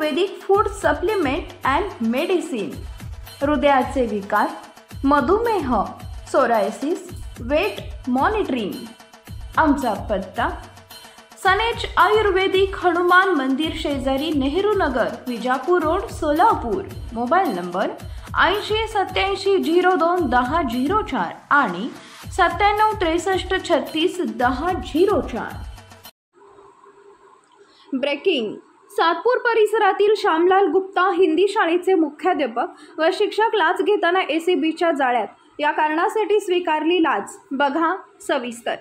Ayurvedic food supplement and medicine, हृदयाचे विकार, मधुमेह, सोरायसिस, वेट मॉनिटरिंग। आमचा पत्ता सनेज आयुर्वेदिक हनुमान मंदिर शेजारी Nehru Nagar, Vijapur road, Solapur. Mobile number 8087021004 आणि 9763361004। ब्रेकिंग। सातपूर परिसरातील श्यामलाल गुप्ता हिंदी शाळेचे मुख्याध्यापक व शिक्षक लाच घेताना एसीबीच्या जाळ्यात, या कारणासाठी स्वीकारली लाच। बघा सविस्तर।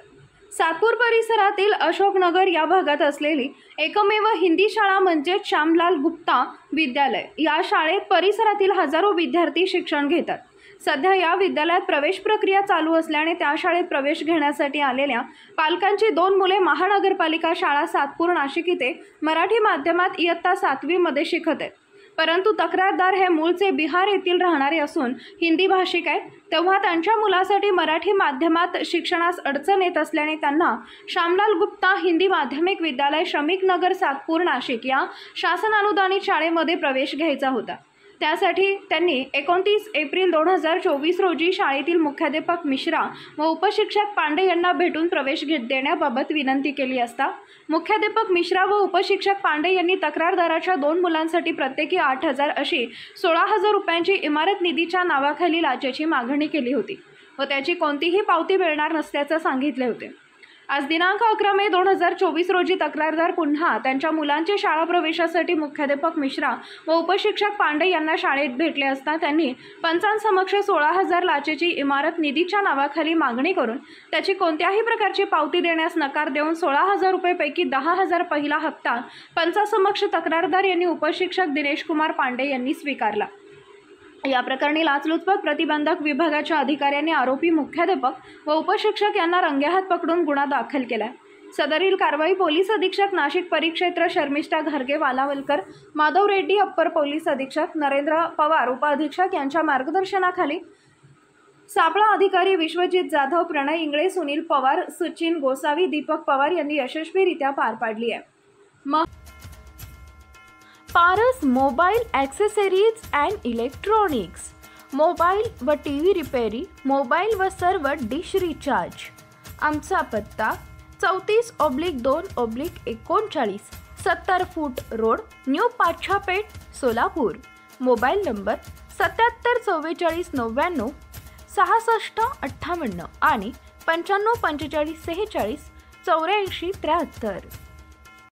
सातपूर परिसरातील अशोकनगर या भागात असलेली एकमेव हिंदी शाळा म्हणजे श्यामलाल गुप्ता विद्यालय। या शाळेत परिसरातील हजारो विद्यार्थी शिक्षण घेतात। सध्या या विद्यालयात प्रवेश प्रक्रिया चालू असल्याने त्या शाळेत प्रवेश घेण्यासाठी आलेल्या पालकांची 2 मुले महानगरपालिका शाळा सातपूर नाशिक इथे मराठी माध्यमात इयत्ता 7वी मध्ये शिकत आहेत। परंतु तक्रारदार हे मूळचे बिहार येथील राहणारे असून हिंदी भाषिक आहेत। तेव्हा त्यांच्या मुलासाठी मराठी माध्यमात शिक्षणास अडचण येत असल्याने त्यांना श्यामलाल गुप्ता हिंदी माध्यमिक विद्यालय श्रमिक नगर सातपूर नाशिक या शासन अनुदानित शाळेमध्ये प्रवेश घ्यायचा होता। त्यासाठी त्यांनी 29 एप्रिल 2024 रोजी शाळेतील मुख्याध्यापक मिश्रा व उपशिक्षक पांडे यांना भेटून प्रवेश देण्याबाबत विनंती केली असता मुख्याध्यापक मिश्रा व उपशिक्षक पांडे यांनी तक्रारदाराच्या 2 मुलांसाठी प्रत्येकी 8,000 अशी 16,000 रुपयांची इमारत निधीच्या नावाखाली लाचेची मागणी केली होती व त्याची कोणतीही पावती मिळणार नसल्याचे सांगितले होते। आज दिनांक 11 मे 2024 रोजी तक्रारदार पुन्हा त्यांच्या मुलांच्या शाळा प्रवेशासाठी मुख्याध्यापक मिश्रा व उपशिक्षक पांडे यांना शाळेत भेटले असता त्यांनी पंचांसमक्ष 16,000 लाचेची इमारत निधीच्या नावाखाली मागणी करून त्याची कोणत्याही प्रकारची पावती देण्यास नकार देऊन 16,000 रुपयेपैकी 10,000 पहिला हप्ता पंचांसमक्ष तक्रारदार यांनी उपशिक्षक दिनेश कुमार पांडे यांनी स्वीकारला। या प्रकरणी लाचलुचपत प्रतिबंधक विभागाच्या अधिकाऱ्यांनी आरोपी मुख्याध्यापक व उपशिक्षक यांना रंगेहात पकडून गुन्हा दाखल केला। सदरील कारवाई पोलीस अधीक्षक नाशिक परिक्षेत्र शर्मिष्ठा घारगे वालावलकर, माधव रेड्डी अप्पर पोलीस अधीक्षक, नरेंद्र पवार उपअधीक्षक यांच्या मार्गदर्शनाखाली सापळा अधिकारी विश्वजित जाधव, प्रणय इंगळे, सुनील पवार, सचिन गोसावी, दीपक पवार यांनी यशस्वीरित्या पार पाडली आहे। Paras mobile accessories and electronics, mobile व टीव्ही रिपेरी, मोबाईल व सर्व डिश रिचार्ज। आमचा पत्ता 34/2/39 70 फूट road, new Pachhapeth, Solapur. Mobile number 774499 6658 आणि 954546 8473।